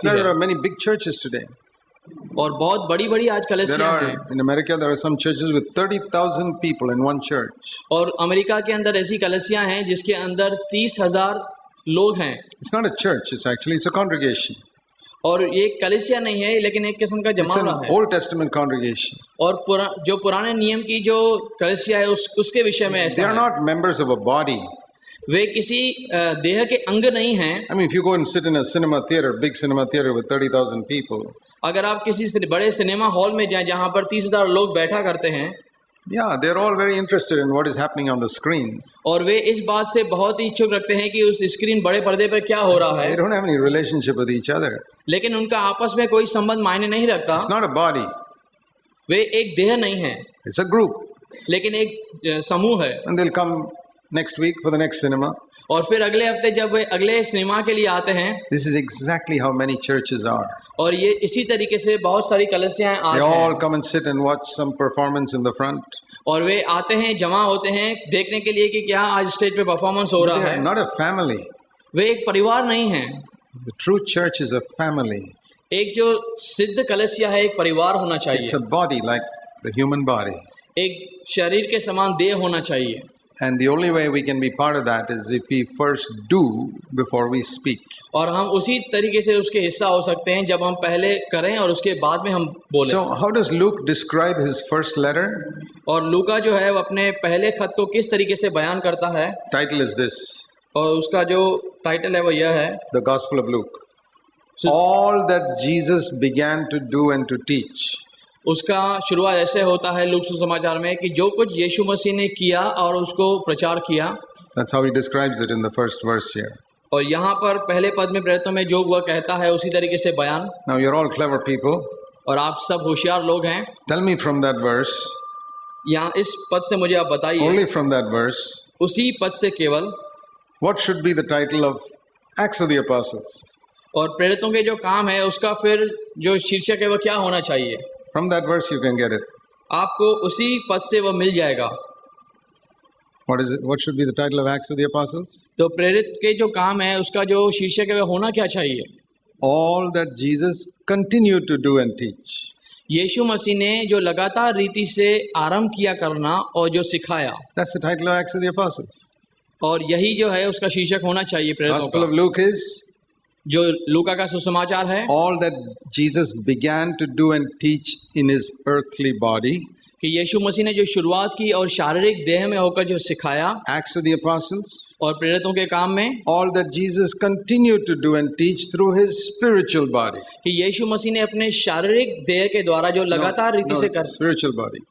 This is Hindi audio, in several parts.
There are many big churches today. और बहुत बड़ी-बड़ी आज There कलीसियां are हैं। in America there are some churches with 30,000 people in one church. और अमेरिका के अंदर ऐसी कलीसियां हैं जिसके अंदर 30,000 लोग हैं। It's not a church, it's a congregation. और ये कलीसिया नहीं है लेकिन एक किस्म का It's an जमावड़ा है। Old Testament congregation. और जो पुराने नियम की जो कलीसिया है उसके विषय में They ऐसा are है। not members of a body. वे किसी देह के अंग नहीं हैं। I mean, if you go and sit in a cinema theater, big cinema theater with 30,000 people, अगर आप किसी बड़े सिनेमा हॉल में जाएं जहां पर 30,000 लोग बैठा करते हैं, yeah, they're all very interested in what is happening on the screen. और वे इस बात से बहुत ही इच्छुक रखते हैं कि उस स्क्रीन बड़े पर्दे पर क्या हो रहा They है, don't have any relationship with each other. लेकिन उनका आपस में कोई संबंध मायने नहीं रखता। It's not a body. वे एक देह नहीं है It's a group. लेकिन एक समूह है। And they'll come next week for the next cinema. और फिर अगले हफ्ते जब वे अगले सिनेमा के लिए आते हैं, This is exactly how many churches are. और ये इसी तरीके से बहुत सारी कलीसियां आज They हैं। all come and sit and watch some performance in the front. और वे आते हैं, जमा होते हैं देखने के लिए कि क्या आज स्टेज पे परफॉर्मेंस हो They रहा are है। not a family. वे एक परिवार नहीं है। The true church is a family. एक जो सिद्ध कलीसिया है एक परिवार होना It's चाहिए, a body like the human body. एक शरीर के समान देह होना चाहिए। And the only way we can be part of that is if we first do before we speak. और हम उसी तरीके से उसके हिस्सा हो सकते हैं जब हम पहले करें और उसके बाद में हम बोलें। So how does Luke describe his first letter? और लूका जो है वो अपने पहले खत को किस तरीके से बयान करता है, Title is this, और उसका जो टाइटल है वो यह है, the Gospel of Luke. All that Jesus began to do and to teach. उसका शुरुआत ऐसे होता है लूक सुसमाचार में कि जो कुछ यीशु मसीह ने किया और उसको प्रचार किया। That's how he describes it in the first verse here. और यहाँ पर पहले पद में प्रेरितों में जो वह कहता है उसी तरीके से बयान। Now you're all clever people. और आप सब होशियार लोग हैं। Tell me from that verse, यहाँ इस पद से मुझे आप बताइए, only from that verse, उसी पद से केवल, what should be the title of Acts of the Apostles? और प्रेरितों के जो काम है उसका फिर जो शीर्षक है वह क्या होना चाहिए। From that verse you can get it. आपको उसी पद से वह मिल जाएगा। What is it? What should be the title of Acts of the Apostles? तो प्रेरित के जो काम है उसका जो शीर्षक है वह होना क्या चाहिए। All that Jesus continued to do and teach. यीशु मसीह ने जो लगातार रीति से आरंभ किया करना और जो सिखाया, That's the title of Acts of the Apostles. और यही जो है उसका शीर्षक होना चाहिए प्रेरितों Gospel का। of Luke is जो लूका का सुसमाचार है all that Jesus began to do and teach in his earthly body. कि यीशु मसीह ने जो शुरुआत की और शारीरिक देह में होकर जो सिखाया, Acts of the Apostles. और प्रेरितों के काम में All that Jesus continued to do and teach through his spiritual body. कि यीशु मसीह ने अपने शारीरिक देह के द्वारा जो लगातार रीति से कर, spiritual body.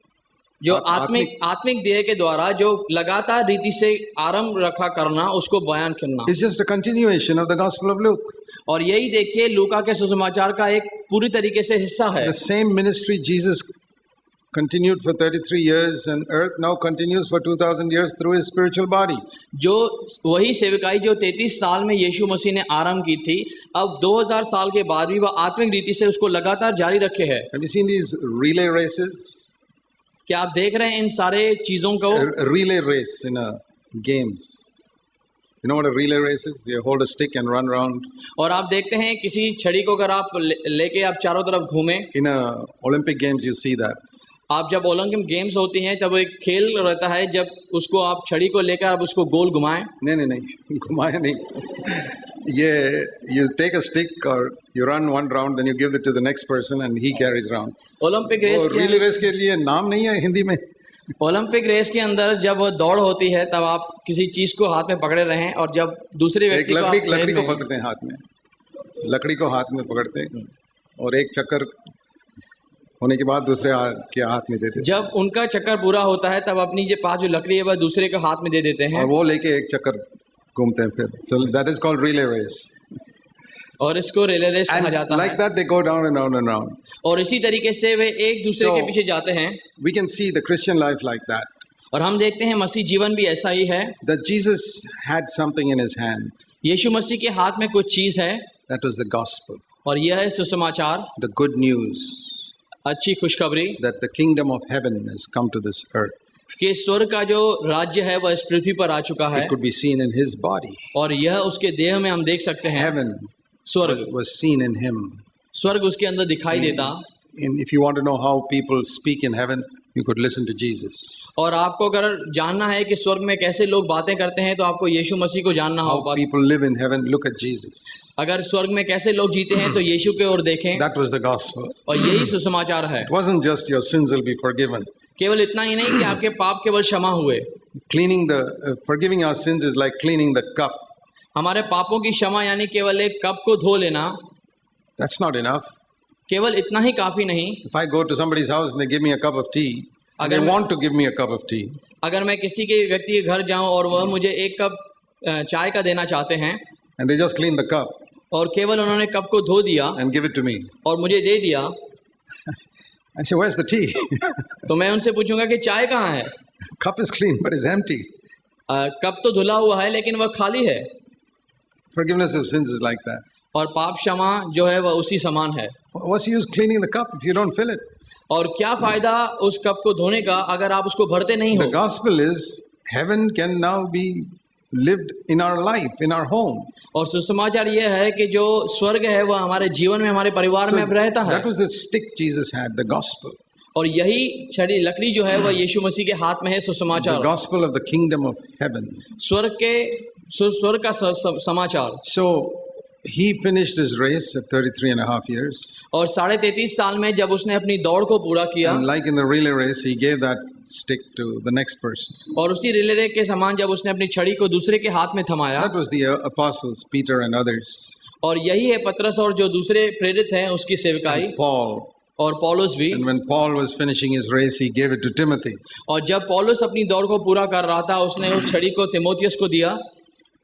जो आत्मिक देह के द्वारा जो लगातार रीति से आरंभ रखा करना, उसको बयान करना। It's just a continuation of the Gospel of Luke. और यही देखिए लूका के सुसमाचार का एक पूरी तरीके से हिस्सा है। The same ministry Jesus continued for 33 years on earth now continues for 2000 years through his spiritual body. जो वही सेवकाई जो 33 साल में यीशु मसीह ने आरंभ की थी, अब 2000 साल के बाद भी वह आत्मिक रीति से उसको लगातार जारी रखे है। Have you seen these relay races? क्या आप देख रहे हैं इन सारे चीजों को? A relay race in a games. You know what a relay race is? You hold a stick and run around. और आप देखते हैं किसी छड़ी को अगर आप लेके आप चारों तरफ घूमें, In a Olympic games you see that. आप जब ओलंपिक गेम्स होती हैं तब एक खेल रहता है जब उसको आप छड़ी को लेकर आप उसको गोल घुमाएं। नहीं घुमाए नहीं ये you take a stick or you run one round then you give it to the next person and he carries round. Olympic race relay race के लिए नाम नहीं है हिंदी में। ओलंपिक रेस के अंदर जब वो दौड़ होती है तब आप किसी चीज को हाथ में पकड़े रहें और जब दूसरे व्यक्ति एक लकड़ी को पकड़ते हैं हाथ में, लकड़ी को हाथ में पकड़ते हैं और एक चक्कर होने के बाद दूसरे के हाथ में देते हैं। जब उनका चक्कर पूरा होता है तब अपनी जो पांच जो लकड़ी है वह दूसरे के हाथ में दे देते हैं और वो लेके एक चक्कर घूमते हैं फिर। So that is called relay race. और इसको रिले रेस कहा जाता like है। that they go down and round and round. और इसी तरीके से वे एक दूसरे So, के पीछे जाते हैं। We can see the Christian life like that. और हम देखते हैं मसीह जीवन भी ऐसा ही है। That Jesus had something in his hand. यीशु मसीह के हाथ में कुछ चीज है। That was the gospel. और यह है सुसमाचार, The good news अच्छी खुशखबरी that the kingdom of heaven has come to this earth. कि स्वर्ग का जो राज्य है वह इस पृथ्वी पर आ चुका है। It could be seen in his body. और यह उसके देह में हम देख सकते हैं। Heaven स्वर्ग was seen in him. स्वर्ग उसके अंदर दिखाई देता। And if you want to know how people speak in heaven, you could listen to Jesus. और आपको अगर जानना है कि स्वर्ग में कैसे लोग बातें करते हैं तो आपको यीशु मसीह को जानना How होगा। people live in heaven, look at Jesus. अगर स्वर्ग में कैसे लोग जीते हैं तो यीशु की ओर देखें। That was the gospel. और यही सुसमाचार है। It wasn't just your sins will be forgiven. केवल इतना ही नहीं कि आपके पाप केवल क्षमा हुए। Forgiving our sins is like cleaning the cup. हमारे पापों की क्षमा यानी केवल एक कप को धो लेना। That's not enough. केवल इतना ही काफी नहीं। If I go to somebody's house and they give me a cup of tea, and they want to give me a cup of tea, अगर मैं किसी के व्यक्ति के घर जाऊं और वह मुझे एक कप चाय का देना चाहते हैं and they just clean the cup और केवल उन्होंने कप को धो दिया and give it to me, और मुझे दे दिया, I say, where's the tea? तो मैं उनसे पूछूंगा कि चाय कहाँ है? Cup is clean, but it's empty. Cup तो धुला हुआ है लेकिन वह खाली है। Forgiveness of sins is like that. और पाप क्षमा जो है वह उसी समान है। What's the use cleaning the cup if you don't fill it? और क्या फायदा उस कप को धोने का अगर आप उसको भरते नहीं हो। The gospel is heaven can now be lived in our life, in our home. और सुसमाचार यह है कि जो स्वर्ग है वह हमारे जीवन में, हमारे परिवार में अब रहता है। That was the stick Jesus had, the gospel. और यही छड़ी लकड़ी जो है वह यीशु मसीह के हाथ में है, सुसमाचार। The gospel of the kingdom of heaven. स्वर्ग का समाचार। So he finished his race at 33.5 years. और 33.5 साल में जब उसने अपनी दौड़ को पूरा किया, And like in the relay race, he gave that stick to the next person. और उसी रिले रेस के समान जब उसने अपनी छड़ी को दूसरे के हाथ में थमाया, That was the apostles, Peter and others. और यही है पतरस और जो दूसरे प्रेरित हैं उसकी सेवकाई, And Paul. और पौलुस भी। And when Paul was finishing his race, he gave it to Timothy. और जब पौलुस अपनी दौड़ को पूरा कर रहा था उसने उस छड़ी को तीमुथियुस को दिया।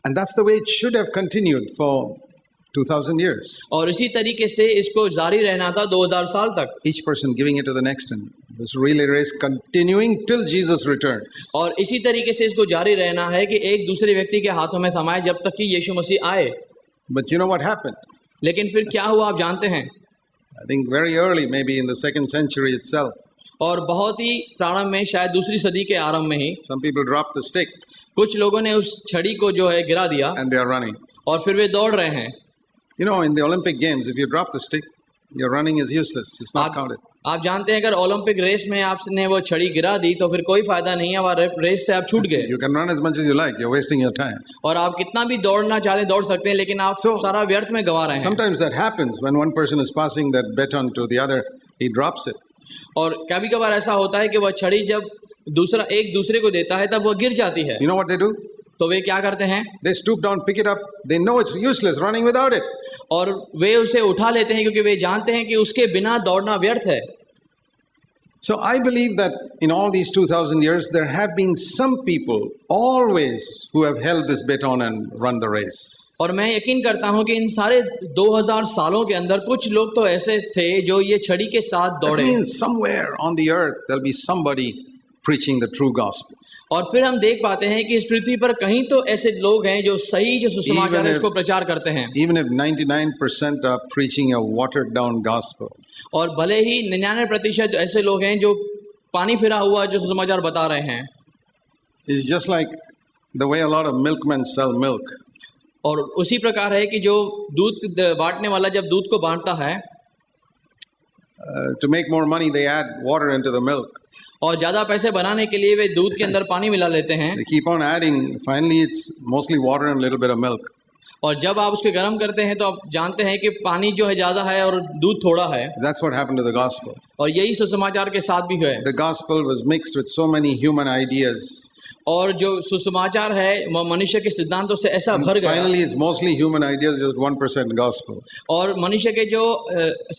And that's the way it should have continued for 2000 years. और इसी तरीके से इसको जारी रहना था 2000 साल तक। Each person giving it to the next, and this relay race continuing till Jesus returns. और इसी तरीके से इसको जारी रहना है कि एक दूसरे व्यक्ति के हाथों में थमाए जब तक कि यीशु मसीह आए। But you know what happened? लेकिन फिर क्या हुआ आप जानते हैं? I think very early, maybe in the 2nd century itself, और बहुत ही प्रारंभ में, शायद दूसरी सदी के आरंभ में ही, some people dropped the stick कुछ लोगों ने उस छड़ी को जो है गिरा दिया and they are running. और फिर वे दौड़ रहे हैं। You know, in the Olympic Games, if you drop the stick, your running is useless. It's not counted. आप जानते हैं अगर ओलंपिक रेस में आपने वो छड़ी गिरा दी तो फिर कोई फायदा नहीं है, और रेस से आप छूट गए। You can run as much as you like. You're wasting your time. और आप कितना भी दौड़ना चाहे दौड़ सकते हैं, लेकिन आप सारा व्यर्थ में गवा रहे हैं। Sometimes that happens when one person is passing that baton to the other, he drops it. और कभी कभार ऐसा होता है कि वह छड़ी जब दूसरा एक दूसरे को देता है तब वह गिर जाती है। You know what they do? तो वे क्या करते हैं? They stoop down, pick it up. They know it's useless running without it. और वे उसे उठा लेते हैं क्योंकि वे जानते हैं कि उसके बिना दौड़ना व्यर्थ है। So I believe that in all these 2000 years, there have been some people always who have held this baton and run the race. और मैं यकीन करता हूं कि इन सारे 2000 सालों के अंदर कुछ लोग तो ऐसे थे जो ये छड़ी के साथ That दौड़े। means somewhere on the earth there'll be somebody preaching the true gospel. और फिर हम देख पाते हैं कि इस पृथ्वी पर कहीं तो ऐसे लोग हैं जो सही जो सुसमाचार है उसको प्रचार करते हैं। Even if 99% are preaching a watered down gospel. और भले ही 99% ऐसे लोग हैं जो पानी फिरा हुआ जो सुसमाचार बता रहे हैं। It's just like the way a lot of milkmen sell milk. और उसी प्रकार है कि जो दूध बांटने वाला जब दूध को बांटता है, To make more money, they add water into the milk. और ज्यादा पैसे बनाने के लिए वे दूध के अंदर पानी मिला लेते हैं। They keep on adding. Finally, it's mostly water and a little bit of milk. और जब आप उसके गर्म करते हैं तो आप जानते हैं कि पानी जो है ज्यादा है और दूध थोड़ा है। That's what happened to the gospel. और यही सुसमाचार के साथ भी है। The gospel was mixed with so many human ideas. और जो सुसमाचार है वो मनुष्य के सिद्धांतों से ऐसा भर गया। Finally, it's mostly human ideas, just 1% gospel. और मनुष्य के जो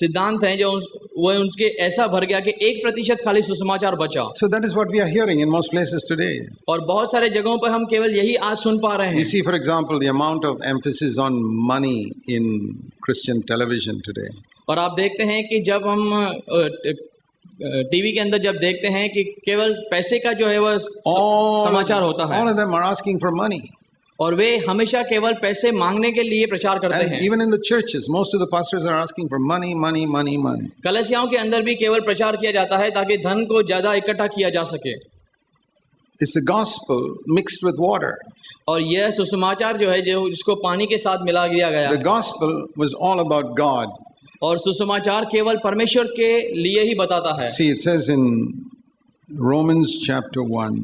सिद्धांत हैं जो वो उनके ऐसा भर गया कि 1% खाली सुसमाचार बचा। So that is what we are hearing in most places today. और बहुत सारे जगहों पर हम केवल यही आज सुन पा रहे You हैं। see, for example, the amount of emphasis on money in Christian television today. और आप देखते हैं कि जब हम टीवी के अंदर जब देखते हैं कि केवल पैसे का जो है वह समाचार होता है। All of them are asking for money. और वे हमेशा केवल पैसे मांगने के लिए प्रचार करते And हैं। even in the churches, most of the pastors are asking for money, money, money, money. कलीसियाओं के अंदर भी केवल प्रचार किया जाता है ताकि धन को ज्यादा इकट्ठा किया जा सके। It's the gospel mixed with water. और यह सुसमाचार जो है जो जिसको पानी के साथ मिला दिया गया The है, gospel was all about God. और सुसमाचार केवल परमेश्वर के लिए ही बताता है। See, it says in Romans chapter 1,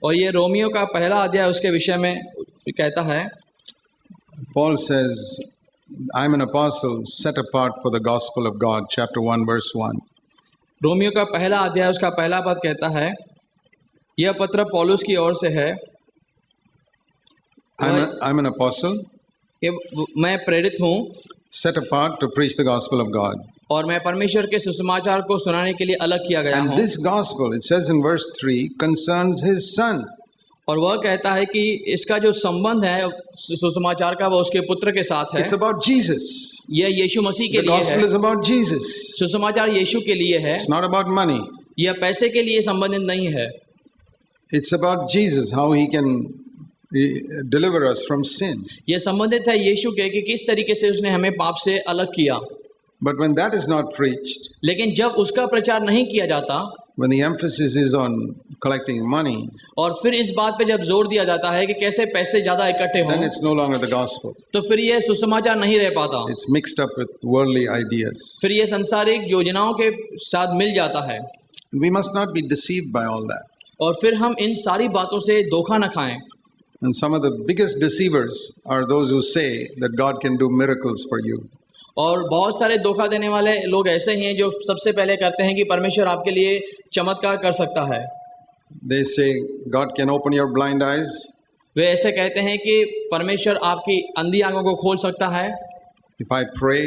और ये रोमियो का पहला अध्याय उसके विषय में कहता है, Paul says, I'm an apostle set apart for the gospel of God, chapter 1, verse 1. Romeo का पहला अध्याय उसका पहला पद कहता है, यह पत्र पौलुस की ओर से है I'm an apostle कि मैं प्रेरित हूँ set apart to preach the gospel of God. और मैं परमेश्वर के सुसमाचार को सुनाने के लिए अलग किया गया And हूँ। this gospel, it says in verse 3, concerns his son. और वह कहता है कि इसका जो संबंध है सुसमाचार का वो उसके पुत्र के साथ है। It's about Jesus. यह यीशु मसीह के The लिए gospel है। is about Jesus. सुसमाचार यीशु के लिए है, It's not about money. यह पैसे के लिए संबंधित नहीं है। It's about Jesus, how he can deliver us from sin. यह संबंधित है यीशु के कि किस तरीके से उसने हमें पाप से अलग किया। But when that is not preached, लेकिन जब उसका प्रचार नहीं किया जाता, when the emphasis is on collecting money, और फिर इस बात पे जब जोर दिया जाता है कि कैसे पैसे ज्यादा इकट्ठे then हों, it's no longer the gospel. तो फिर यह सुसमाचार नहीं रह पाता। It's mixed up with worldly ideas. फिर यह सांसारिक योजनाओं के साथ मिल जाता है। We must not be deceived by all that. और फिर हम इन सारी बातों से धोखा न खाएं। And some of the biggest deceivers are those who say that God can do miracles for you. और बहुत सारे धोखा देने वाले लोग ऐसे ही हैं जो सबसे पहले कहते हैं कि परमेश्वर आपके लिए चमत्कार कर सकता है। They say God can open your blind eyes. वे ऐसे कहते हैं कि परमेश्वर आपकी अंधी आंखों को खोल सकता है। If I pray,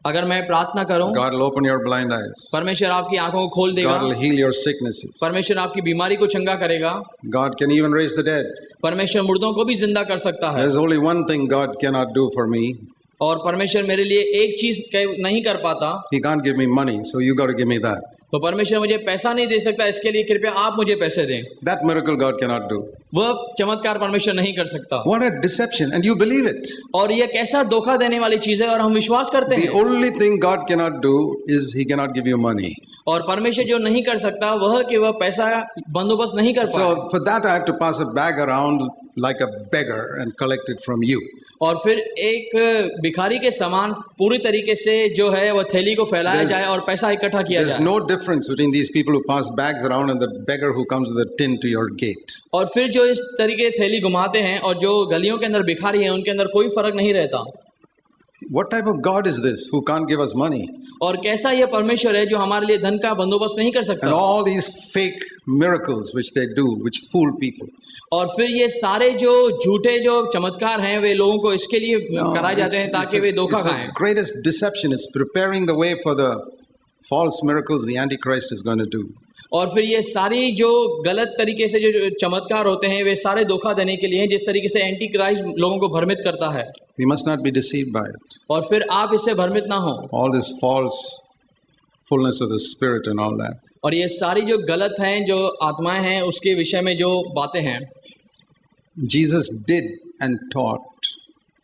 अगर मैं प्रार्थना करूं, God will open your blind eyes. परमेश्वर आपकी आंखों को खोल देगा। God will heal your sicknesses. परमेश्वर आपकी बीमारी को चंगा करेगा। God can even raise the dead. परमेश्वर मुर्दों को भी जिंदा कर सकता है। There's only one thing God cannot do for me. और परमेश्वर मेरे लिए एक चीज नहीं कर पाता। He can't give me money, so you got to give me that. तो परमेश्वर मुझे पैसा नहीं दे सकता, इसके लिए कृपया आप मुझे पैसे दें। That miracle God cannot do. वह चमत्कार परमेश्वर नहीं कर सकता। What a deception, and you believe it. और यह कैसा धोखा देने वाली चीज है और हम विश्वास करते The हैं। only thing God cannot do is He cannot give you money. और परमेश्वर जो नहीं कर सकता वह कि वह पैसा बंदोबस्त नहीं कर पाए। So for that I have to pass a bag around like a beggar and collect it from you. और फिर एक भिखारी के समान पूरी तरीके से जो है वह थैली को फैलाया जाए और पैसा इकट्ठा किया There's जाए। no difference between these people who pass bags around and the beggar who comes with a tin to your gate. और फिर जो इस तरीके थैली घुमाते हैं और जो गलियों के अंदर भिखारी हैं उनके अंदर कोई फर्क नहीं रहता। What type of God is this who can't give us money? और कैसा यह परमेश्वर है जो हमारे लिए धन का बंदोबस्त नहीं कर And सकता। all these fake miracles which they do, which fool people. और फिर ये सारे जो झूठे जो चमत्कार हैं वे लोगों को इसके लिए कराए जाते हैं ताकि वे धोखा it's खाएं। the greatest deception. It's preparing the way for the false miracles the Antichrist is going to do. और फिर ये सारी जो गलत तरीके से जो चमत्कार होते हैं वे सारे धोखा देने के लिए हैं, जिस तरीके से एंटी क्राइस्ट लोगों को भ्रमित करता है। We must not be deceived by it. और फिर आप इससे भ्रमित ना हो। All this false fullness of the Spirit and all that. और ये सारी जो गलत हैं जो आत्माएं हैं उसके विषय में जो बातें हैं Jesus did and taught.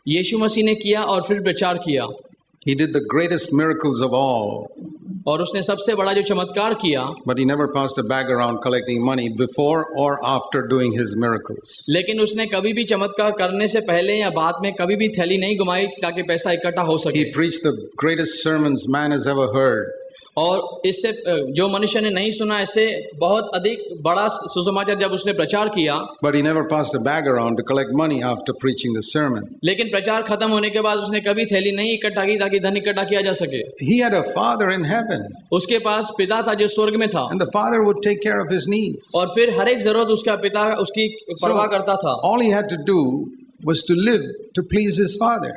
यीशु मसीह ने किया और फिर प्रचार किया। He did the greatest miracles of all, और उसने सबसे बड़ा जो चमत्कार किया, but he never passed a bag around collecting money before or after doing his miracles. लेकिन उसने कभी भी चमत्कार करने से पहले या बाद में कभी भी थैली नहीं घुमाई ताकि पैसा इकट्ठा हो सके। He preached the greatest sermons man has ever heard. और इससे जो मनुष्य ने नहीं सुना इससे बहुत अधिक बड़ा सुसमाचार जब उसने प्रचार किया, But he never passed a bag around to collect money after preaching the sermon. लेकिन प्रचार खत्म होने के बाद उसने कभी थैली नहीं इकट्ठा की ताकि धन इकट्ठा किया जा सके। He had a father in heaven, उसके पास पिता था जो स्वर्ग में था and the father would take care of his needs. और फिर हर एक जरूरत उसका पिता उसकी परवाह करता था। All he had to do was to live to please his father.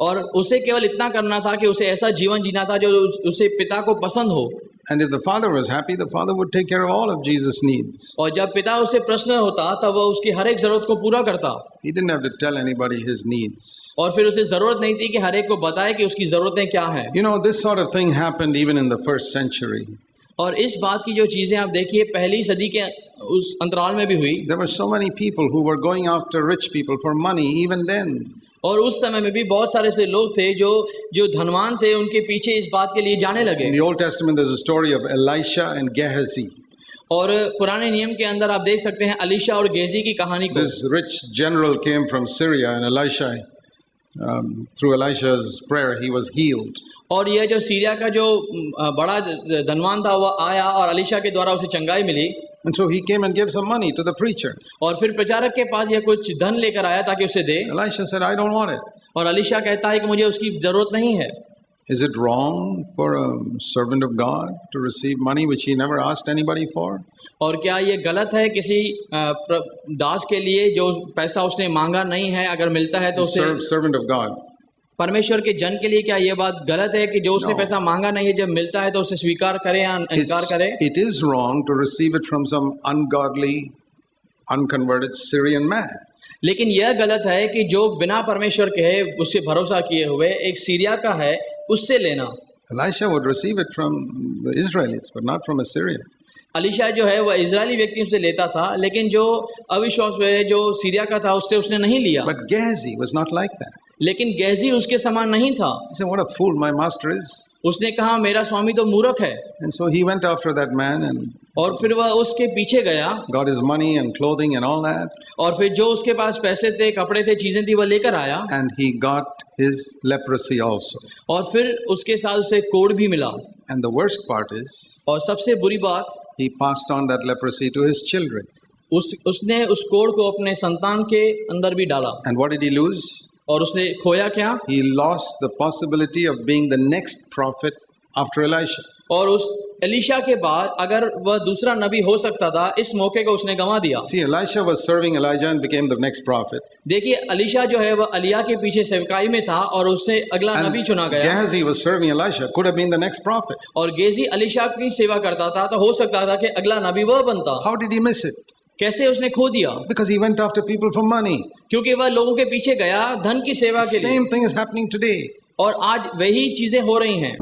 और उसे केवल इतना करना था कि उसे ऐसा जीवन जीना था जो उसे पिता को पसंद हो। And if the father was happy, the father would take care of all of Jesus' needs. और जब पिता उसे प्रश्न होता तब वह उसकी हर एक जरूरत को पूरा करता। He didn't have to tell anybody his needs. और फिर उसे जरूरत नहीं थी कि हर एक को बताए कि उसकी जरूरतें क्या हैं। You know, this sort of thing happened even in the first century. और इस बात की जो चीजें आप देखिए पहली सदी के उस अंतराल में भी हुई। There were so many people who were going after rich people for money even then. और उस समय में भी बहुत सारे से लोग थे जो धनवान थे, उनके पीछे इस बात के लिए जाने लगे। In the Old Testament, there's a story of Elisha and Gehazi. और पुराने नियम के अंदर आप देख सकते हैं अलीशा और गेजी की कहानी को। This rich general came from Syria, and Elisha, through Elisha's prayer, he was healed. और यह जो सीरिया का जो बड़ा धनवान था वह आया और अलीशा के द्वारा उसे चंगाई मिली। And so he came and gave some money to the preacher. और फिर प्रचारक के पास यह कुछ धन लेकर आया ताकि उसे दे। Elisha said, I don't want it. और अलीशा कहता है कि मुझे उसकी जरूरत नहीं है। Is it wrong for a servant of God to receive money which he never asked anybody for? और क्या ये गलत है किसी दास के लिए जो पैसा उसने मांगा नहीं है अगर मिलता है तो उसे? Servant of God. परमेश्वर के जन के लिए क्या ये बात गलत है कि जो उसने No. पैसा मांगा नहीं है जब मिलता है तो उसे स्वीकार करे या इनकार करे? It is wrong to receive it from some ungodly, unconverted Syrian man. लेकिन यह गलत है कि जो बिना परमेश्वर के है उससे भरोसा किए हुए एक सीरिया का है उससे लेना। Elisha would receive it from the Israelites, but not from Assyria. Alisha जो है वह इजरायली व्यक्ति से लेता था लेकिन जो अविश्वास है जो सीरिया का था उससे उसने नहीं लिया। But Gehazi was not like that. लेकिन गेजी उसके समान नहीं था। He said, what a fool my master is. उसने कहा मेरा स्वामी तो मूर्ख है। And so he went after that man and और फिर वह उसके पीछे गया got his money and clothing and all that. और फिर जो उसके पास पैसे थे कपड़े थे चीजें थी वह लेकर आया And he got his leprosy also. और फिर उसके साथ उसे कोढ़ भी मिला। And the worst part is, और सबसे बुरी बात he passed on that leprosy to his children. उसने उस कोढ़ को अपने संतान के अंदर भी डाला। And what did he lose? और उसने खोया क्या? He lost the possibility of being the next prophet after Elisha. और उस एलीशा के बाद अगर वह दूसरा नबी हो सकता था इस मौके को उसने गंवा दिया। See, Elisha was serving Elijah and became the next prophet. देखिए अलीशा जो है वह अलिया के पीछे सेवकाई में था और उससे अगला And नबी चुना गया। Gehazi was serving Elisha, could have been the next prophet. और गेजी अलीशा की सेवा करता था तो हो सकता था कि अगला नबी वह बनता। How did he miss it? कैसे उसने खो दिया? Because he went after people for money. क्योंकि वह लोगों के पीछे गया धन की सेवा के लिए। Same thing is happening today. और आज वही चीजें हो रही हैं।